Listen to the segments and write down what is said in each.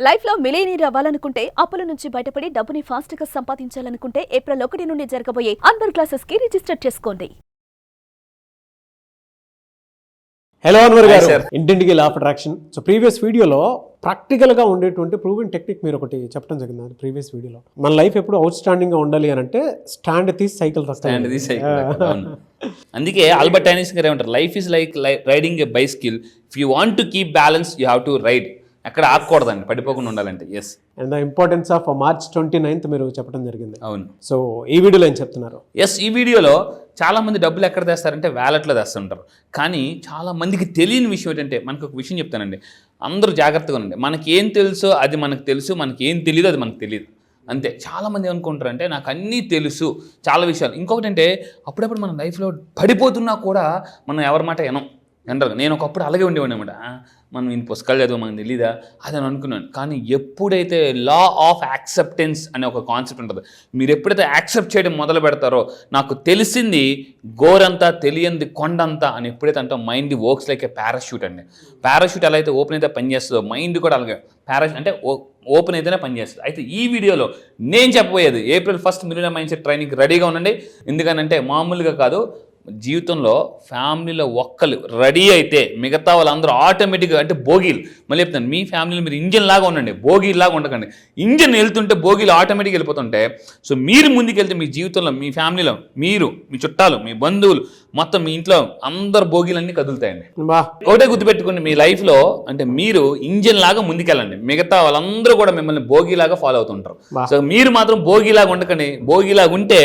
Life లో millionaire అవ్వాలనుకుంటే అప్పుల నుంచి బయటపడి డబ్బుని ఫాస్ట్ గా సంపాదించాలనుకుంటే ఏప్రిల్ 1 నుండి జరగబోయే అన్వర్ క్లాసెస్ కి రిజిస్టర్ చేసుకోండి. హలో అన్వర్ గారు, ఇంటింటికి law of attraction. So previous వీడియోలో ప్రాక్టికల్గా ఉండేటువంటి ప్రూవెన్ టెక్నిక్ మీరు ఒకటి చెప్పడం జరిగింది. ప్రీవియస్ వీడియోలో మన లైఫ్ ఎప్పుడు అవుట్ స్టాండింగ్గా ఉండాలి అని అంటే స్టాండ్ తీసి సైకిల్ అందుకే ఆల్బర్ట్ ఐన్స్టీన్ గారు ఏమంటారు, life is like riding a bicycle. If you want to keep balance you have to ride. ఎక్కడ ఆగకూడదండి, పడిపోకుండా ఉండాలంటే. Yes. And the importance of March 29th మీరు చెప్పడం జరిగింది. అవును. సో ఈ వీడియోలో ఏం చెప్తున్నారు? ఎస్, ఈ వీడియోలో చాలా మంది డబ్బులు ఎక్కడ తెస్తారంటే వ్యాలెట్లో తెస్తుంటారు. కానీ చాలా మందికి తెలియని విషయం ఏంటంటే, మనకు ఒక విషయం చెప్తానండి, అందరూ జాగ్రత్తగా ఉండండి. మనకి ఏం తెలుసో అది మనకు తెలుసు, మనకి ఏం తెలియదు అది మనకు తెలియదు. అంతే. చాలామంది ఏమనుకుంటారంటే నాకు అన్నీ తెలుసు చాలా విషయాలు. ఇంకొకటి అంటే అప్పుడప్పుడు మన లైఫ్లో పడిపోతున్నా కూడా మనం ఎవరి మాట వినం. జనరల్గా నేను ఒకప్పుడు అలాగే ఉండేవాడిని అనమాట. మనం ఇన్ని పుస్తకాలు చదువు మనకు తెలీదా అది అని అనుకున్నాను. కానీ ఎప్పుడైతే లా ఆఫ్ యాక్సెప్టెన్స్ అనే ఒక కాన్సెప్ట్ ఉంటుంది, మీరు ఎప్పుడైతే యాక్సెప్ట్ చేయడం మొదలు పెడతారో, నాకు తెలిసింది గోరంతా తెలియంది కొండంతా అని ఎప్పుడైతే అంటే మైండ్ వర్క్స్ లైక్ ఏ పారాషూట్ అండి. పారాషూట్ ఎలా అయితే ఓపెన్ అయితే పనిచేస్తుందో మైండ్ కూడా అలాగే పారాషూట్ అంటే ఓపెన్ అయితేనే పనిచేస్తుంది. అయితే ఈ వీడియోలో నేను చెప్పబోయేది April 1st millionaire mind set training రెడీగా ఉండండి. ఎందుకనంటే మామూలుగా కాదు, జీవితంలో ఫ్యామిలీలో ఒక్కరు రెడీ అయితే మిగతా వాళ్ళందరూ ఆటోమేటిక్గా అంటే బోగీలు. మళ్ళీ చెప్తాను, మీ ఫ్యామిలీలో మీరు ఇంజిన్ లాగా ఉండండి, బోగీలు లాగా ఉండకండి. ఇంజిన్ వెళ్తుంటే బోగీలు ఆటోమేటిక్గా వెళ్ళిపోతుంటే, సో మీరు ముందుకెళ్తే మీ జీవితంలో మీ ఫ్యామిలీలో మీరు, మీ చుట్టాలు, మీ బంధువులు, మొత్తం మీ ఇంట్లో అందరు బోగీలన్నీ కదులుతాయండి. ఒకటే గుర్తుపెట్టుకోండి, మీ లైఫ్లో అంటే మీరు ఇంజిన్ లాగా ముందుకెళ్ళండి, మిగతా వాళ్ళందరూ కూడా మిమ్మల్ని బోగీలాగా ఫాలో అవుతుంటారు. సో మీరు మాత్రం బోగీలాగా ఉండకండి. బోగీలాగా ఉంటే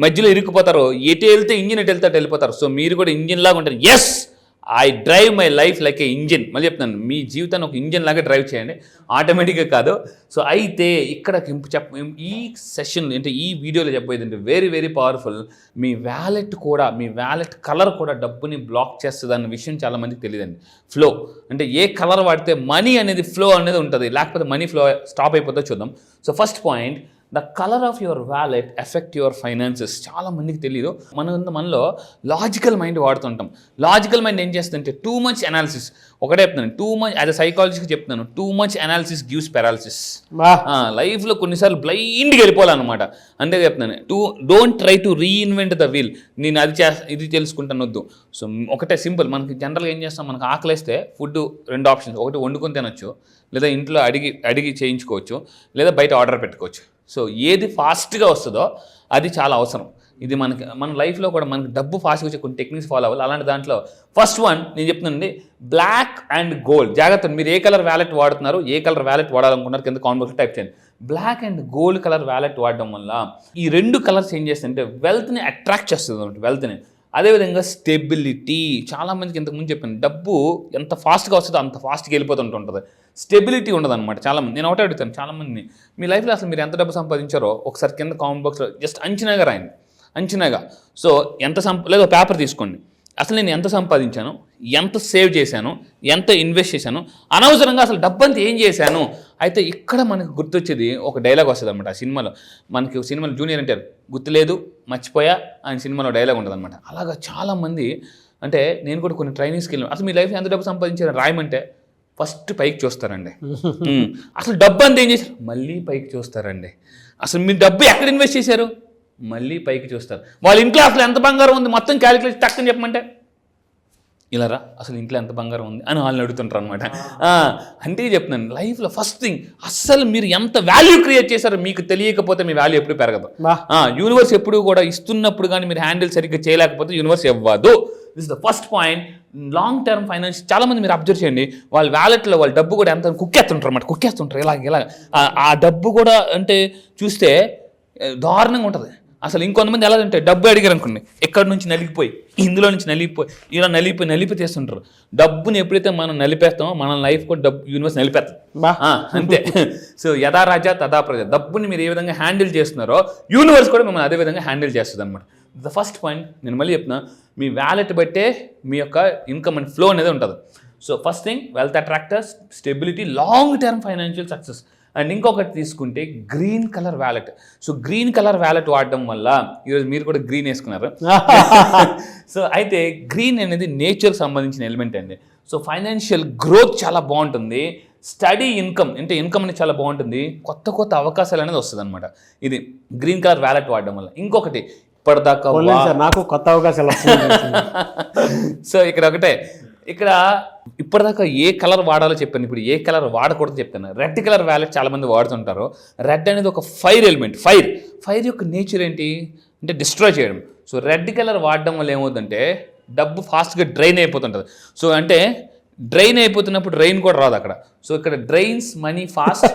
మధ్యలో ఇరుక్కుపోతారు, ఎటు వెళ్తే ఇంజిన్ ఎటు వెళ్తే వెళ్ళిపోతారు. సో మీరు కూడా ఇంజిన్ లాగా ఉంటారు. Yes, I drive my life like a engine. మళ్ళీ చెప్తాను, మీ జీవితాన్ని ఒక ఇంజిన్ లాగా డ్రైవ్ చేయండి, ఆటోమేటిక్గా కాదు. సో అయితే ఇక్కడ ఈ సెషన్ అంటే ఈ వీడియోలో చెప్పబోయేది అంటే వెరీ వెరీ పవర్ఫుల్. మీ వ్యాలెట్ కూడా, మీ వ్యాలెట్ కలర్ కూడా డబ్బుని బ్లాక్ చేస్తుంది అన్న విషయం చాలామందికి తెలియదండి. ఫ్లో అంటే ఏ కలర్ వాడితే మనీ అనేది ఫ్లో అనేది ఉంటుంది, లేకపోతే మనీ ఫ్లో స్టాప్ అయిపోతుందో చూద్దాం. So first point, the colour of your wallet effect your finances. చాలా మందికి తెలియదు. మనలో లాజికల్ మైండ్ వాడుతుంటాం. లాజికల్ మైండ్ ఏం చేస్తుందంటే టూ మచ్ అనాలిసిస్. ఒకటే చెప్తున్నాను, too much as a psychologist చెప్తున్నాను, too much analysis gives paralysis. లైఫ్లో కొన్నిసార్లు బ్లైండ్గా వెళ్ళిపోవాలన్నమాట. అంటే చెప్తున్నాను, don't try to reinvent the wheel. నేను ఇది తెలుసుకుంటాను వద్దు. సో ఒకటే సింపుల్, మనకి జనరల్గా ఏం చేస్తాం, మనకు ఆకలిస్తే ఫుడ్ రెండు ఆప్షన్స్, ఒకటి వండుకొని తినొచ్చు, లేదా ఇంట్లో అడిగి చేయించుకోవచ్చు, లేదా బయట ఆర్డర్ పెట్టుకోవచ్చు. సో ఏది ఫాస్ట్గా వస్తుందో అది చాలా అవసరం. ఇది మన లైఫ్లో కూడా మనకి డబ్బు ఫాస్ట్గా వచ్చే కొన్ని టెక్నిక్స్ ఫాలో అవ్వాలి. అలాంటి దాంట్లో ఫస్ట్ వన్ నేను చెప్తున్నానండి, బ్లాక్ అండ్ గోల్డ్. జాగ్రత్త, మీరు ఏ కలర్ వ్యాలెట్ వాడుతున్నారు, ఏ కలర్ వ్యాలెట్ వాడాలనుకున్నారు కింద కామెంట్ బాక్స్లో టైప్ చేయండి. Black and gold colour wallet వాడడం వల్ల ఈ రెండు కలర్స్ ఏం చేస్తుంటే వెల్త్ని అట్రాక్ట్ చేస్తుంది అన్నమాట, వెల్త్ని. అదేవిధంగా స్టెబిలిటీ. చాలామందికి ఇంతకుముందు చెప్పాను, డబ్బు ఎంత ఫాస్ట్గా వస్తుందో అంత ఫాస్ట్గా వెళ్ళిపోతుంటుంది, స్టెబిలిటీ ఉండదన్నమాట. చాలామంది నేను ఒకటే అడుగుతాను, చాలామందిని మీ లైఫ్లో అసలు మీరు ఎంత డబ్బు సంపాదించారో ఒకసారి కింద కామెంట్ బాక్స్లో జస్ట్ అంచనాగా రాయండి, అంచనాగా. సో లేదా పేపర్ తీసుకోండి, అసలు నేను ఎంత సంపాదించాను, ఎంత సేవ్ చేశాను, ఎంత ఇన్వెస్ట్ చేశాను, అనవసరంగా అసలు డబ్బంతా ఏం చేశాను. అయితే ఇక్కడ మనకు గుర్తొచ్చేది ఒక డైలాగ్ వస్తుంది అనమాట. ఆ సినిమాలో జూనియర్ అంటారు, గుర్తులేదు మర్చిపోయా ఆయన సినిమాలో డైలాగ్ ఉంటుంది అనమాట. అలాగా చాలామంది, అంటే నేను కూడా కొన్ని ట్రైనింగ్స్కి వెళ్ళాను, అసలు మీ లైఫ్లో ఎంత డబ్బు సంపాదించారు రాయమంటే ఫస్ట్ పైకి చూస్తారండి. అసలు డబ్బు అంతా ఏం చేశారు, మళ్ళీ పైకి చూస్తారండి. అసలు మీ డబ్బు ఎక్కడ ఇన్వెస్ట్ చేశారు, మళ్ళీ పైకి చూస్తారు. వాళ్ళ ఇంట్లో అసలు ఎంత బంగారం ఉంది మొత్తం క్యాలిక్యులేట్ టక్కని చెప్పమంటే, ఇలా రా అసలు ఇంట్లో ఎంత బంగారం ఉంది అని వాళ్ళని అడుగుతుంటారు అనమాట. అంటే చెప్తున్నాను, లైఫ్లో ఫస్ట్ థింగ్ అస్సలు మీరు ఎంత వాల్యూ క్రియేట్ చేశారో మీకు తెలియకపోతే మీ వాల్యూ ఎప్పుడు పెరగదు. యూనివర్స్ ఎప్పుడు కూడా ఇస్తున్నప్పుడు కానీ మీరు హ్యాండిల్ సరిగ్గా చేయలేకపోతే యూనివర్స్ ఇవ్వదు. This the first point. Long term finance చాలామంది మీరు అబ్జర్వ్ చేయండి, వాళ్ళ వ్యాలెట్లో వాళ్ళ డబ్బు కూడా ఎంత కుక్కేస్తుంటారు అన్నమాట, కుక్కేస్తుంటారు ఇలా. ఆ డబ్బు కూడా అంటే చూస్తే దారుణంగా ఉంటుంది. అసలు ఇంకొంతమంది ఎలా అంటే డబ్బు అడిగారు అనుకోండి, ఎక్కడి నుంచి నలిగిపోయి ఇందులో నుంచి ఇలా నలిపి తీస్తుంటారు. డబ్బుని ఎప్పుడైతే మనం నలిపేస్తామో మన లైఫ్ కూడా డబ్బు యూనివర్స్ నలిపేస్తాం అంతే. సో యథా రాజా తథా ప్రజ. డబ్బుని మీరు ఏ విధంగా హ్యాండిల్ చేస్తున్నారో యూనివర్స్ కూడా మిమ్మల్ని అదే విధంగా హ్యాండిల్ చేస్తుంది అనమాట. ద ఫస్ట్ పాయింట్ నేను మళ్ళీ చెప్తున్నా, మీ వ్యాలెట్ బట్టే మీ యొక్క ఇన్కమ్ అండ్ ఫ్లో అనేది ఉంటుంది. So first thing wealth attractors, stability, long term financial success. And ఇంకొకటి తీసుకుంటే green colour wallet. So green colour wallet వాడడం వల్ల, ఈరోజు మీరు కూడా గ్రీన్ వేసుకున్నారు. సో అయితే గ్రీన్ అనేది నేచర్కి సంబంధించిన ఎలిమెంట్ అండి. సో ఫైనాన్షియల్ గ్రోత్ చాలా బాగుంటుంది, స్టడీ ఇన్కమ్ అంటే ఇన్కమ్ అనేది చాలా బాగుంటుంది, కొత్త కొత్త అవకాశాలు అనేది వస్తుంది అనమాట ఇది గ్రీన్ కలర్ వ్యాలెట్ వాడడం వల్ల. ఇంకొకటి ఇప్పటిదాకా నాకు కొత్త అవకాశాలు సో ఇక్కడ ఒకటే, ఇక్కడ ఇప్పటిదాకా ఏ కలర్ వాడాలో చెప్పాను, ఇప్పుడు ఏ కలర్ వాడకూడదు చెప్తాను. రెడ్ కలర్ వ్యాలెట్ చాలా మంది వాడుతుంటారు. రెడ్ అనేది ఒక ఫైర్ ఎలిమెంట్. ఫైర్ యొక్క నేచర్ ఏంటి అంటే డిస్ట్రాయ్ చేయడం. సో రెడ్ కలర్ వాడడం వల్ల ఏమవుతుందంటే డబ్బు ఫాస్ట్గా డ్రైన్ అయిపోతుంటుంది. సో అంటే డ్రైన్ అయిపోతున్నప్పుడు డ్రైన్ కూడా రాదు అక్కడ. సో ఇక్కడ డ్రైన్స్ మనీ ఫాస్ట్,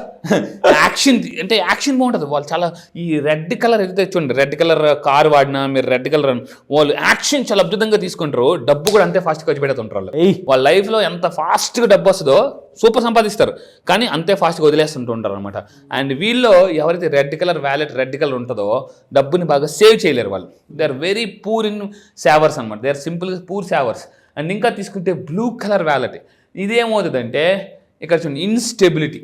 యాక్షన్ అంటే యాక్షన్ బాగుంటుంది. వాళ్ళు చాలా ఈ రెడ్ కలర్ ఏదైతే చూడండి, రెడ్ కలర్ కార్ వాడినా మీరు రెడ్ కలర్ వాళ్ళు యాక్షన్ చాలా అద్భుతంగా తీసుకుంటారు, డబ్బు కూడా అంతే ఫాస్ట్ ఖర్చు పెడుతుంటారు. వాళ్ళ లైఫ్లో ఎంత ఫాస్ట్గా డబ్బు వస్తుందో సూపర్ సంపాదిస్తారు, కానీ అంతే ఫాస్ట్గా వదిలేస్తుంటూ ఉంటారు అనమాట. అండ్ వీళ్ళు ఎవరైతే red colour wallet red colour ఉంటుందో డబ్బుని బాగా సేవ్ చేయలేరు వాళ్ళు. They are very poor in savers అనమాట. దే ఆర్ సింపుల్గా పూర్ సేవర్స్. అండ్ ఇంకా తీసుకుంటే బ్లూ కలర్ వ్యాలెట్, ఇదేమవుతుందంటే ఇక్కడ చూడండి ఇన్స్టెబిలిటీ,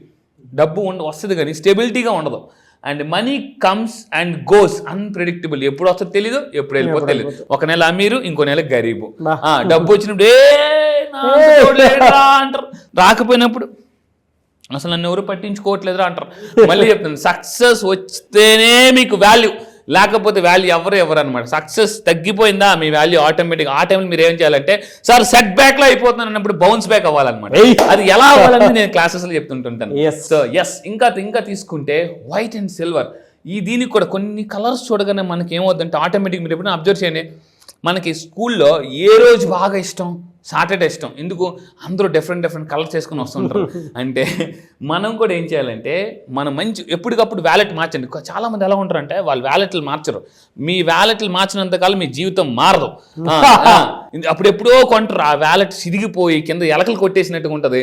డబ్బు వస్తుంది కానీ స్టెబిలిటీగా ఉండదు. And money comes and goes unpredictable, ఎప్పుడు వస్తుందో తెలీదు, ఎప్పుడు వెళ్ళిపోతే తెలియదు. ఒక నెల అమీరు, ఇంకో నెల గరీబు. డబ్బు వచ్చినప్పుడు అంటారు, రాకపోయినప్పుడు అసలు నన్ను ఎవరు పట్టించుకోవట్లేదురా అంటారు. మళ్ళీ చెప్తాను, సక్సెస్ వస్తేనే మీకు వాల్యూ, లేకపోతే వాల్యూ ఎవరు అనమాట. సక్సెస్ తగ్గిపోయిందా మీ వాల్యూ ఆటోమేటిక్. ఆ టైంలో మీరు ఏం చేయాలంటే సార్ సెట్ బ్యాక్ లో అయిపోతున్నాను అన్నప్పుడు బౌన్స్ బ్యాక్ అవ్వాలన్నమాట. అది ఎలా అవ్వాలని నేను క్లాసెస్లో చెప్తుంటుంటాను. సో ఇంకా తీసుకుంటే వైట్ అండ్ సిల్వర్, దీనికి కూడా కొన్ని కలర్స్ చూడగానే మనకి ఏమవుతుందంటే ఆటోమేటిక్ మీరు ఎప్పుడైనా అబ్జర్వ్ చేయండి, మనకి స్కూల్లో ఏ రోజు బాగా ఇష్టం, సాటర్డే ఇష్టం. ఎందుకు అందరూ డిఫరెంట్ కలర్స్ వేసుకొని వస్తుంటారు. అంటే మనం కూడా ఏం చేయాలంటే మనం మంచి ఎప్పటికప్పుడు వ్యాలెట్ మార్చండి. చాలామంది ఎలా ఉంటారంటే వాళ్ళు వ్యాలెట్లు మార్చరు. మీ వ్యాలెట్లు మార్చినంతకాలం మీ జీవితం మారదు. అప్పుడు ఎప్పుడో కొంటారు, ఆ వ్యాలెట్ సిరిగిపోయి కింద ఎలకలు కొట్టేసినట్టుగా ఉంటుంది.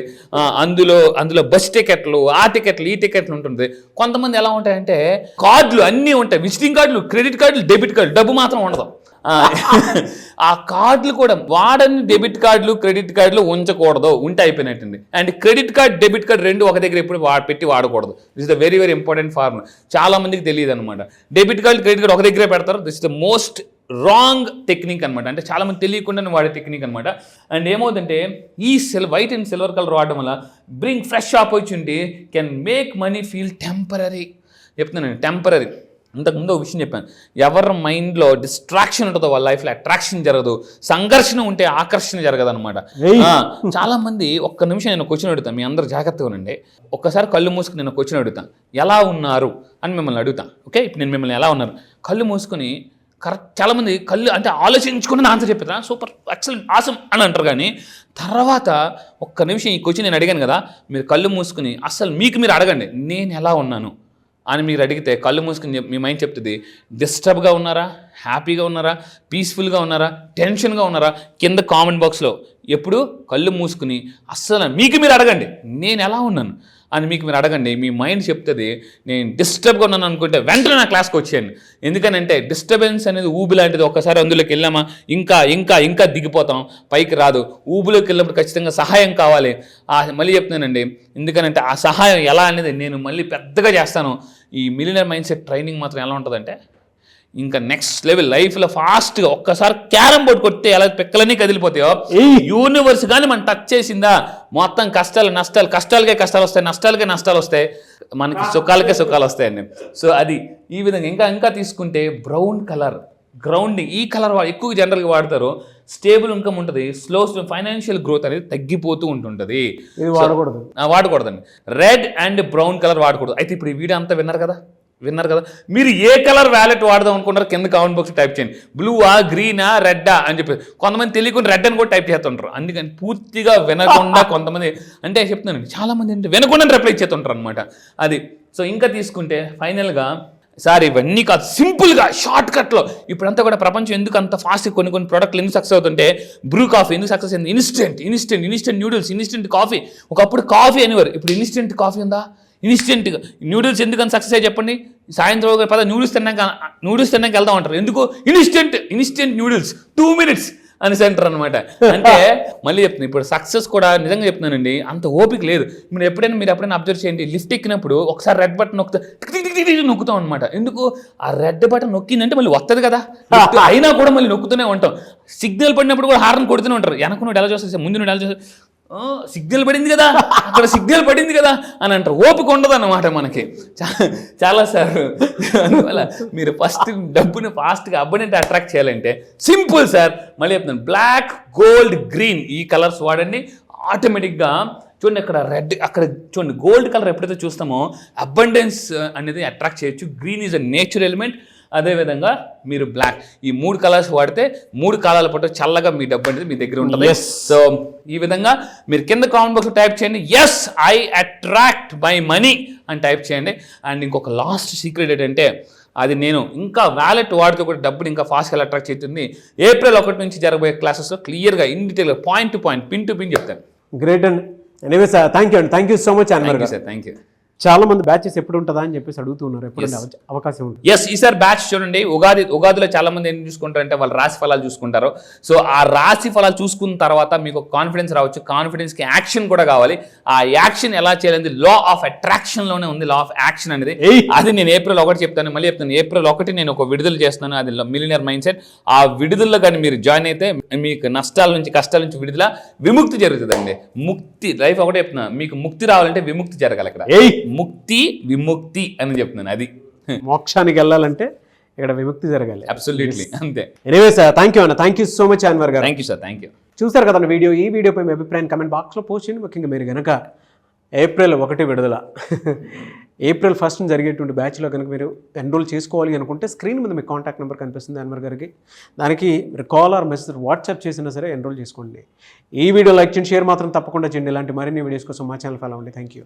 అందులో బస్ టికెట్లు, ఆ టికెట్లు, ఈ టికెట్లు ఉంటుంది. కొంతమంది ఎలా ఉంటాయంటే కార్డులు అన్నీ ఉంటాయి, విజిటింగ్ కార్డులు, క్రెడిట్ కార్డులు, డెబిట్ కార్డులు, డబ్బు మాత్రం ఉండదు. ఆ కార్డులు కూడా వాడని డెబిట్ కార్డులు క్రెడిట్ కార్డులు ఉంచకూడదు, ఉంటే అయిపోయినట్టుంది. And credit card debit card రెండు ఒక దగ్గర ఎప్పుడు పెట్టి వాడకూడదు. This is the very important formula. చాలా మందికి తెలియదు అనమాట. డెబిట్ కార్డ్ క్రెడిట్ కార్డ్ ఒక దగ్గరే పెడతారు. This is the most wrong technique అనమాట. అంటే చాలా మంది తెలియకుండానే వాడే టెక్నిక్ అనమాట. అండ్ ఏమవుతుందంటే ఈ వైట్ అండ్ సిల్వర్ కలర్ వాడడం వల్ల bring fresh opportunity, can make money feel temporary. చెప్తున్నాను టెంపరీ. ఇంతకుముందు ఒక విషయం చెప్పాను, ఎవరి మైండ్లో డిస్ట్రాక్షన్ ఉంటుందో వాళ్ళ లైఫ్లో అట్రాక్షన్ జరగదు, సంఘర్షణ ఉంటే ఆకర్షణ జరగదు అనమాట. చాలా మంది ఒక్క నిమిషం నేను క్వశ్చన్ అడుగుతాను, మీ అందరూ జాగ్రత్తగా ఉండండి. ఒక్కసారి కళ్ళు మూసుకుని నేను క్వశ్చన్ అడుగుతాను, ఎలా ఉన్నారు అని మిమ్మల్ని అడుగుతాను. ఓకే, ఇప్పుడు నేను మిమ్మల్ని ఎలా ఉన్నారు కళ్ళు మూసుకొని కరెక్ట్. చాలామంది కళ్ళు అంటే ఆలోచించుకుని ఆన్సర్ చెప్పేదా సూపర్ ఎక్సలెంట్ ఆసమ్ అని అంటారు. కానీ తర్వాత ఒక్క నిమిషం ఈ క్వశ్చన్ నేను అడిగాను కదా, మీరు కళ్ళు మూసుకుని అసలు మీకు మీరు అడగండి, నేను ఎలా ఉన్నాను అని మీరు అడిగితే కళ్ళు మూసుకుని మీ మైండ్ చెప్తుంది డిస్టర్బ్గా ఉన్నారా, హ్యాపీగా ఉన్నారా, పీస్ఫుల్గా ఉన్నారా, టెన్షన్గా ఉన్నారా. కింద కామెంట్ బాక్స్లో ఎప్పుడు కళ్ళు మూసుకుని అస్సలు మీకు మీరు అడగండి, నేను ఎలా ఉన్నాను అని మీకు మీరు అడగండి. మీ మైండ్ చెప్తుంది నేను డిస్టర్బ్గా ఉన్నాను అనుకుంటే వెంటనే నా క్లాస్కి వచ్చేయండి. ఎందుకనంటే డిస్టర్బెన్స్ అనేది ఊబి లాంటిది. ఒక్కసారి అందులోకి వెళ్ళామా ఇంకా దిగిపోతాం, పైకి రాదు. ఊబిలోకి వెళ్ళినప్పుడు ఖచ్చితంగా సహాయం కావాలి. మళ్ళీ చెప్తున్నానండి, ఎందుకనంటే ఆ సహాయం ఎలా అనేది నేను మళ్ళీ పెద్దగా చేస్తాను. ఈ మిలియనర్ మైండ్ సెట్ ట్రైనింగ్ మాత్రం ఎలా ఉంటుందంటే ఇంకా నెక్స్ట్ లెవెల్ లైఫ్లో ఫాస్ట్గా ఒక్కసారి క్యారమ్ బోర్డ్ కొడితే ఎలా పిక్కలన్నీ కదిలిపోతాయో యూనివర్స్ కానీ మనం టచ్ చేసిందా మొత్తం కష్టాలకే కష్టాలు వస్తాయి, నష్టాలకే నష్టాలు వస్తాయి, మనకి సుఖాలకే సుఖాలు వస్తాయండి. సో అది ఈ విధంగా. ఇంకా తీసుకుంటే బ్రౌన్ కలర్ గ్రౌండింగ్, ఈ కలర్ ఎక్కువ జనరల్గా వాడతారు. స్టేబుల్ ఇన్కమ్ ఉంటుంది, స్లో ఫైనాన్షియల్ గ్రోత్ అనేది తగ్గిపోతూ ఉంటుంటుంది. వాడకూడదండి. రెడ్ అండ్ బ్రౌన్ కలర్ వాడకూడదు. అయితే ఇప్పుడు ఈ వీడియో అంతా విన్నారు కదా, మీరు ఏ కలర్ వ్యాలెట్ వాడదాం అనుకుంటారు కింద కామెంట్ బాక్స్ టైప్ చేయండి. బ్లూవా, గ్రీనా, రెడ్డా అని చెప్పి. కొంతమంది తెలియకుండా రెడ్ అని కూడా టైప్ చేస్తుంటారు. అందుకని పూర్తిగా వినకుండా కొంతమంది అంటే చెప్తున్నాను, చాలా మంది అంటే వినకుండా రిప్లై చేస్తుంటారు అనమాట. అది. సో ఇంకా తీసుకుంటే ఫైనల్గా సార్ ఇవన్నీ కాదు, సింపుల్గా షార్ట్ కట్లో ఇప్పుడంతా కూడా ప్రపంచం ఎందుకు అంత ఫాస్ట్ కొన్ని ప్రోడక్ట్లు ఎందుకు సక్సెస్ అవుతుంటే బ్రూ కాఫీ ఎందుకు సక్సెస్ అయింది, ఇన్స్టెంట్ న్యూడిల్స్, ఇన్స్టెంట్ కాఫీ. ఒకప్పుడు కాఫీ అనేవారు, ఇప్పుడు ఇన్స్టెంట్ కాఫీ ఉందా, ఇన్స్టెంట్గా న్యూడిల్స్ ఎందుకని సక్సెస్ అయ్యి చెప్పండి. సాయంత్రం పద నూడిల్స్ తిన్నాక వెళ్దాం అంటారు. ఎందుకు ఇన్స్టెంట్ న్యూడిల్స్ 2 minutes అని సెంటర్ అనమాట. అంటే మళ్ళీ చెప్తున్నాను, ఇప్పుడు సక్సెస్ కూడా నిజంగా చెప్తున్నానండి, అంత ఓపిక లేదు. మీరు ఎప్పుడైనా అబ్జర్వ్ చేయండి, లిఫ్ట్ ఎక్కినప్పుడు ఒకసారి రెడ్ బటన్ నొక్కుతాం అనమాట. ఎందుకు ఆ రెడ్ బటన్ నొక్కిందంటే మళ్ళీ వస్తుంది కదా, అయినా కూడా మళ్ళీ నొక్కుతూనే ఉంటాం. సిగ్నల్ పడినప్పుడు కూడా హార్న్ కొడుతూనే ఉంటారు. వెనక నువ్వు ఎలా చూస్తే ముందు నువ్వు ఎలా చూస్తే సిగ్నల్ పడింది కదా, అక్కడ సిగ్నల్ పడింది కదా అని అంటారు. ఓపిక ఉండదు అన్నమాట మనకి చాలా సార్. అందువల్ల మీరు ఫస్ట్ డబ్బుని ఫాస్ట్గా అబ్బనెంట్ అట్రాక్ట్ చేయాలంటే సింపుల్ సార్. మళ్ళీ చెప్తాను, బ్లాక్, గోల్డ్, గ్రీన్ ఈ కలర్స్ వాడండి. ఆటోమేటిక్గా చూడండి, అక్కడ రెడ్, అక్కడ చూడండి గోల్డ్ కలర్ ఎప్పుడైతే చూస్తామో అబండెన్స్ అనేది అట్రాక్ట్ చేయొచ్చు. Green is a natural element. అదేవిధంగా మీరు బ్లాక్, ఈ 3 కలర్స్ వాడితే 3 కాలాల పాటు చల్లగా మీ డబ్బు అనేది మీ దగ్గర ఉంటుంది. సో ఈ విధంగా మీరు కింద కామెంట్ బాక్స్లో టైప్ చేయండి, yes I attract my money అని టైప్ చేయండి. అండ్ ఇంకొక లాస్ట్ సీక్రెట్ ఏంటంటే, అది నేను ఇంకా వ్యాలెట్ వాడితో కూడా డబ్బుని ఇంకా ఫాస్ట్గా అట్రాక్ట్ చేస్తుంది. ఏప్రిల్ 1 నుంచి జరగబోయే క్లాసెస్లో క్లియర్గా ఇన్ డీటెయిల్గా point to point, pin to pin చెప్తాను. గ్రేట్ అండి. ఎనీవే సార్, థ్యాంక్ యూ అండి. Thank you so much Anwar గారు. Sir thank you. చాలా మంది బ్యాచెస్ ఎప్పుడు ఉంటుందా అని చెప్పేసి అడుగుతున్నారు. ఎప్పుడు అవకాశం ఉంటుంది? ఎస్, ఈసారి బ్యాచ్ చూడండి, ఉగాదిలో చాలా మంది ఏం చూసుకుంటారంటే వాళ్ళ రాశి ఫలాలు చూసుకుంటారు. సో ఆ రాశి ఫలాలు చూసుకున్న తర్వాత మీకు కాన్ఫిడెన్స్ రావచ్చు. కాన్ఫిడెన్స్కి యాక్షన్ కూడా కావాలి. ఆ యాక్షన్ ఎలా చేయాలి, లా ఆఫ్ అట్రాక్షన్ లోనే ఉంది లా ఆఫ్ యాక్షన్ అనేది. అది నేను ఏప్రిల్ 1 చెప్తాను. మళ్ళీ చెప్తాను, ఏప్రిల్ 1 నేను ఒక విడుదల చేస్తున్నాను, అది మిలియనర్ మైండ్ సెట్. ఆ విడుదలలో కానీ మీరు జాయిన్ అయితే మీకు నష్టాల నుంచి, కష్టాల నుంచి విడుదల, విముక్తి జరుగుతుందండి. ముక్తి, లైఫ్ ఒకటే చెప్తున్నా, మీకు ముక్తి రావాలంటే విముక్తి జరగాలి. ఇక్కడ ముక్తి, విముక్తి అని చెప్తున్నాను. అది మోక్షానికి వెళ్ళాలంటే ఇక్కడ విముక్తి జరగాలి. అబ్సల్యూట్లీ అంతే. ఎనీవే సార్, థ్యాంక్ యూ అన్న. Thank you so much Anwar గారు. Thank you sir. Thank you. చూసారు కదా వీడియో. ఈ వీడియోపై మీ అభిప్రాయం కమెంట్ బాక్స్లో పోస్ట్ చేయండి. ముఖ్యంగా మీరు కనుక ఏప్రిల్ 1 విడుదల, ఏప్రిల్ 1 జరిగేటువంటి బ్యాచ్లో కనుక మీరు ఎన్రోల్ చేసుకోవాలి అనుకుంటే స్క్రీన్ మీద మీకు కాంటాక్ట్ నెంబర్ కనిపిస్తుంది అన్వర్ గారికి. దానికి మీరు కాల్ ఆర్ మెసేజ్ వాట్సాప్ చేసినా సరే ఎన్రోల్ చేసుకోండి. ఈ వీడియో లైక్ చేయండి, షేర్ మాత్రం తప్పకుండా చేయండి. ఇలాంటి మరిన్ని వీడియోస్ కోసం మా ఛానల్ ఫాలో అవ్వండి. Thank you.